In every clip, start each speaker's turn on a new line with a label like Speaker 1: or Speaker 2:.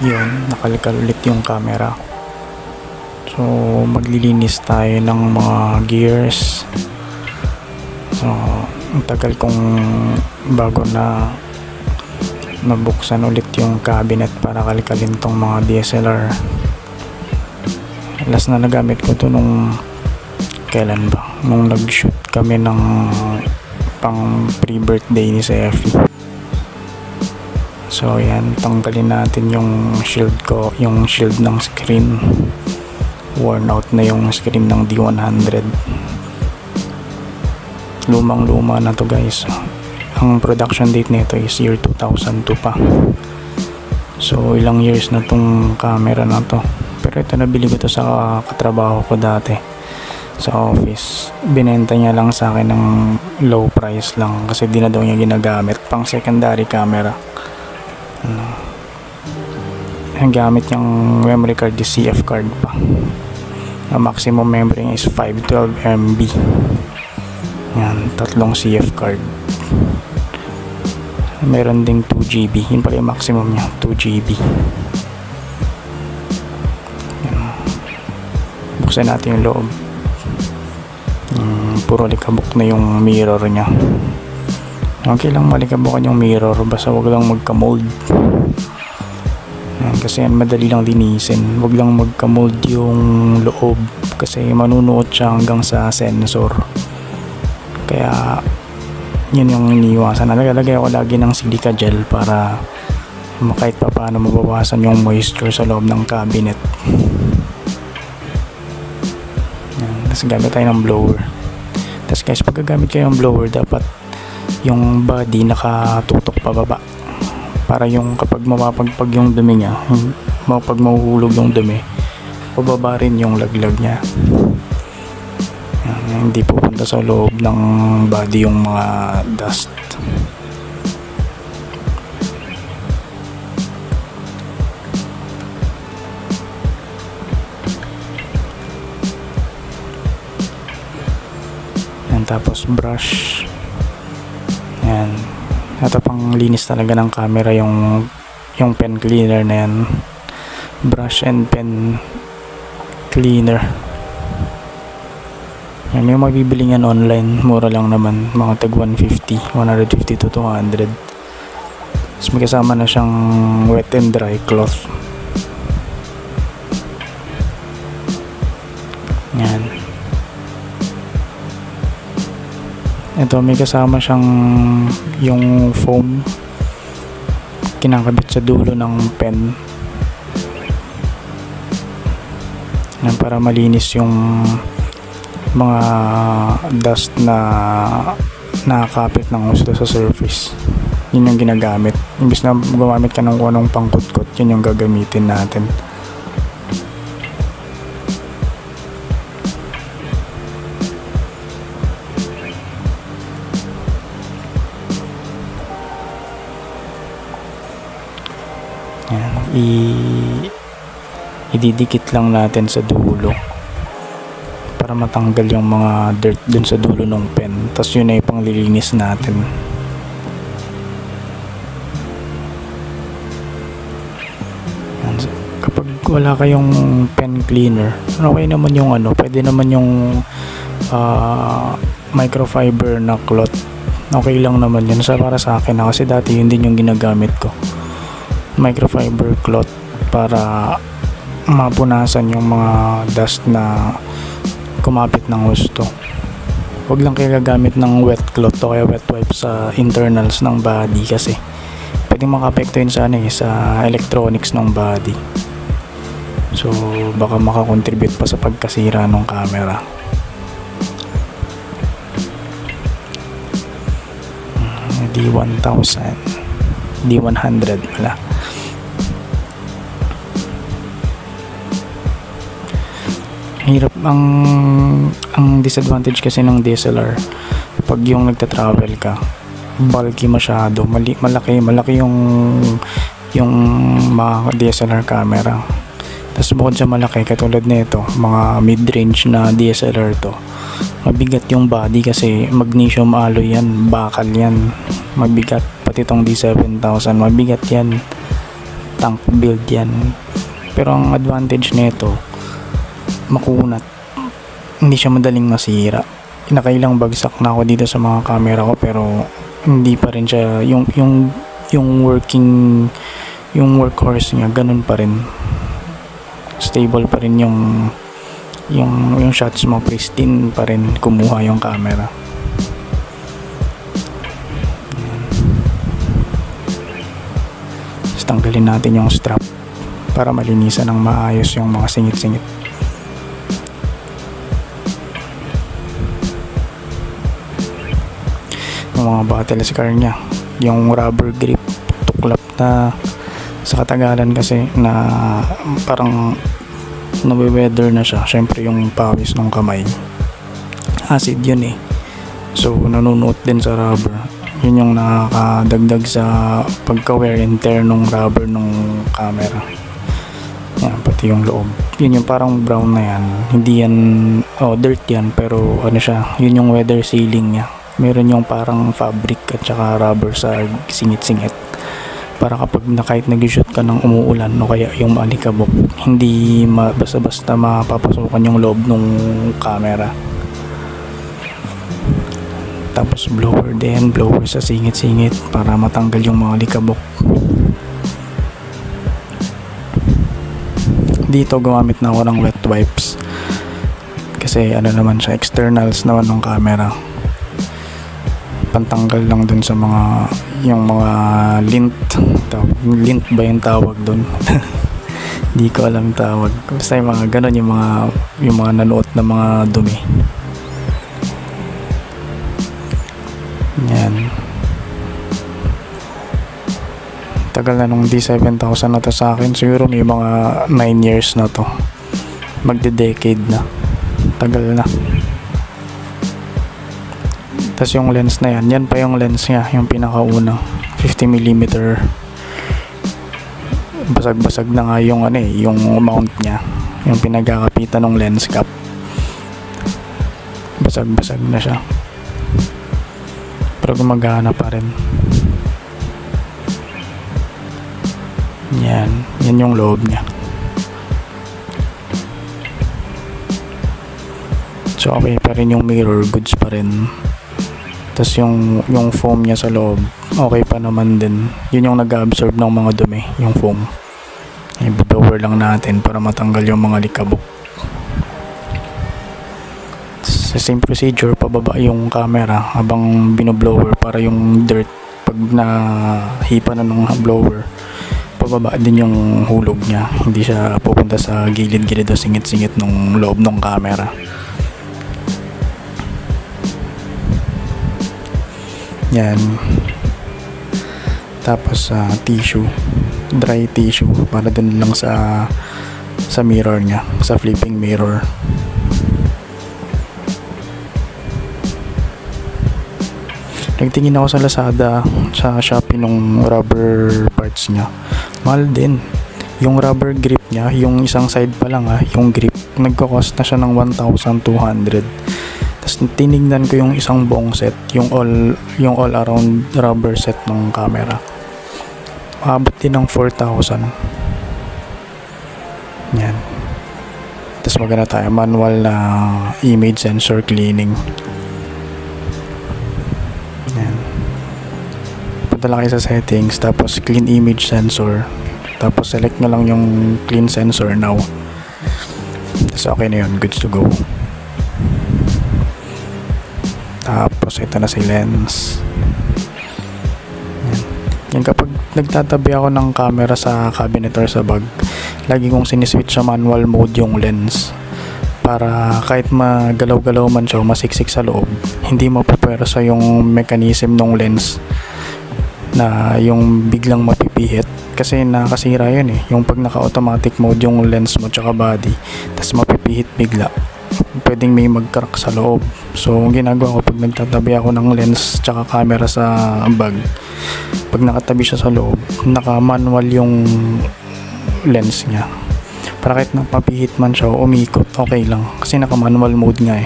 Speaker 1: yun, nakalikal ulit yung camera. So maglilinis tayo ng mga gears. So ang tagal kong bago na mabuksan ulit yung cabinet para kalikalin tong mga DSLR. Last na nagamit ko to nung kailan ba? Nung nag-shoot kami ng pang pre-birthday ni Sefi. So yan, tanggalin natin yung shield ko, yung shield ng screen. Worn out na yung screen ng D100. Lumang luma na to guys. Ang production date nito is year 2002 pa. So ilang years na tong camera na to. Pero ito, nabili ko to sa katrabaho ko dati sa office. Binenta niya lang sa akin ng low price lang kasi di na daw niya ginagamit, pang secondary camera. Ang gamit niyang memory card is CF card pa. Ang maximum memory is 512 MB. Yan, tatlong CF card. Meron ding 2 GB. Yun pala yung maximum niya, 2 GB. Yan. Buksan natin yung loob. Puro likabok na yung mirror niya. Okay lang malikabukan yung mirror, basta wag lang magka-mold. Yan, kasi yan madali lang linisin. Wag lang magka-mold yung loob kasi manunuot siya hanggang sa sensor. Kaya yun yung iniiwasan. Nagalagay ako lagi ng silica gel para kahit pa paano mabawasan yung moisture sa loob ng cabinet. Yan, tapos gamit tayo ng blower. Tapos guys, pag gagamit kayo ng blower, dapat yung body nakatutok pababa para yung kapag mapapagpag yung dumi niya, pag mahuhulog yung dumi, pababa rin yung laglag niya. Yan, hindi pupunta sa loob ng body yung mga dust. Yan, tapos brush. Yan. Ito pang linis talaga ng camera yung pen cleaner na yan. Brush and pen cleaner. Yan, may mabibili yan online. Mura lang naman. Mga tag 150 to 200. Tapos may kasama na siyang wet and dry cloth. Yan. Ito, may kasama siyang yung foam kinakabit sa dulo ng pen. Yan, para malinis yung mga dust na nakakapit ng gusto sa surface. Yun yung ginagamit. Imbis na gumamit ka ng anong pangkutkot, yun yung gagamitin natin. Yan, ididikit lang natin sa dulo para matanggal yung mga dirt dun sa dulo ng pen. Tapos yun ay panglilinis natin. Yan, kapag wala kayong pen cleaner, okay naman yung pwede naman yung microfiber na cloth. Okay lang naman yun para sa akin kasi dati yun din yung ginagamit ko, microfiber cloth, para mapunasan yung mga dust na kumapit ng gusto. Huwag lang kayo gagamit ng wet cloth o kaya wet wipe sa internals ng body kasi pwedeng makapekto yun sa sa electronics ng body. So baka makakontribute pa sa pagkasira ng camera. D100 pala. Hirap ang disadvantage kasi ng DSLR pag yung nagta-travel ka, bulky masyado, malaki yung mga DSLR camera. Tapos bukod sa malaki, katulad nito, mga mid-range na DSLR to, mabigat yung body kasi magnesium alloy yan, bakal yan, mabigat. Pati tong D7000 mabigat yan. tank build yan. Pero ang advantage nito, makunat, hindi siya madaling masira. Nakailang bagsak na ako dito sa mga camera ko, pero hindi pa rin siya yung workhorse niya, ganun pa rin, stable pa rin yung shots mo, pristine pa rin kumuha yung camera. Tapos tanggalin natin yung strap para malinisan ng maayos yung mga singit-singit. Yung mga battle scar nya, yung rubber grip, tuklap na sa katagalan kasi na parang nawe-weather na siya. Syempre yung pawis ng kamay, acid yun eh, so nanunuot din sa rubber. Yun yung nakakadagdag sa pagka-wear and tear ng rubber ng camera. Yan, pati yung loob, yun yung parang brown na yan, hindi yan dirt yan, pero ano siya, yun yung weather sealing nya. Meron yung parang fabric at saka rubber sa singit-singit, para kapag kahit nag-shoot ka ng umuulan o kaya yung maalikabok, hindi basta-basta mapapasukan yung loob ng camera. Tapos blower din, blower sa singit-singit para matanggal yung mga alikabok. Dito gumamit na ako ng wet wipes kasi ano naman siya, externals naman ng camera, pantanggal lang dun sa mga lint ba yung tawag dun. Hindi ko alam tawag, basta yung mga ganon, yung mga nanuot na mga dumi. Yan, tagal na nung D7000 na to sa akin, siguro may mga 9 years na to, magde-decade na, tagal na. Tas yung lens na yan pa yung lens niya, yung pinakauna, 50mm. Basag-basag na nga yung yung mount niya, yung pinagkakapitan ng lens cap, basag-basag na siya, pero gumagana pa rin. Yan yung loob niya. So okay pa rin yung mirror, goods pa rin. Tas yung foam niya sa loob, okay pa naman din. Yun yung nag-absorb ng mga dumi, yung foam. I-blower lang natin para matanggal yung mga likabok. Sa same procedure, pababa yung camera habang binoblower para yung dirt, pag nahipa na ng blower, pababa din yung hulog niya, hindi siya pupunta sa gilid-gilid o singit-singit ng loob ng camera. Yan. Tapos tissue, dry tissue para dun lang sa mirror niya, sa flipping mirror. Nagtingin ako sa Lazada, sa Shopee nung rubber parts niya, mahal din. Yung rubber grip niya, yung isang side pa lang yung grip, nagko-cost na siya ng 1,200. Tapos tinignan ko yung isang buong set, yung all around rubber set ng camera, maabot din ng 4,000. Yan. Tapos magana tayo, manual na image sensor cleaning. Yan. Punta lang kayo sa settings, tapos clean image sensor, tapos select na lang yung clean sensor now. Tapos okay na yun, goods to go. Tapos ito na si lens. Yan, kapag nagtatabi ako ng camera sa cabinet or sa bag, lagi kong siniswitch sa manual mode yung lens, para kahit magalaw-galaw man siya o masiksik sa loob, hindi mapupwersa yung mechanism ng lens na yung biglang mapipihit, kasi nakasira yun yung pag naka-automatic mode yung lens mo tsaka body, tas mapipihit bigla, pwedeng may mag-crack sa loob. So ang ginagawa ko, pag nagtatabi ako ng lens tsaka camera sa bag, pag nakatabi siya sa loob, naka-manual yung lens niya, para kahit napapihit man siya o umikot, okay lang, kasi naka-manual mode nga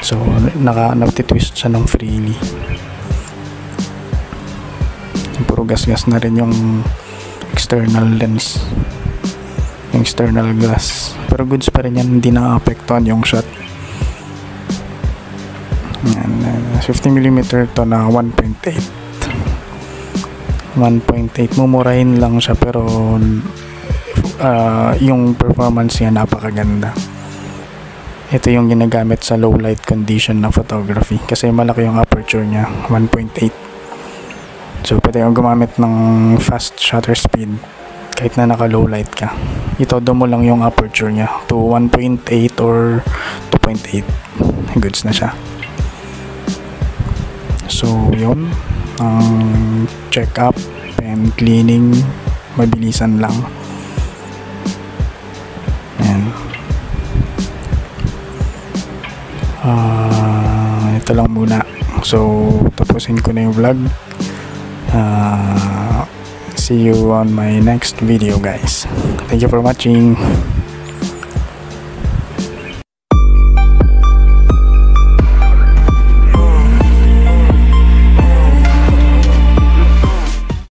Speaker 1: so naka-twist siya ng freely. Puro gas-gas na rin yung external lens, yung external glass, pero goods pa rin yan, hindi na-apektuhan yung shot. Yan, 50mm to na 1.8. Mumurahin lang siya, pero yung performance niya napakaganda. Ito yung ginagamit sa low light condition na photography kasi malaki yung aperture niya, 1.8. So pwede kang gumamit ng fast shutter speed kahit na naka low light ka. Itodo mo lang yung aperture niya to 1.8 or 2.8, goods na siya. So yun, ang check up and cleaning, mabilisan lang. Ayan. Ito lang muna. So tapusin ko na yung vlog. See you on my next video, guys. Thank you for watching.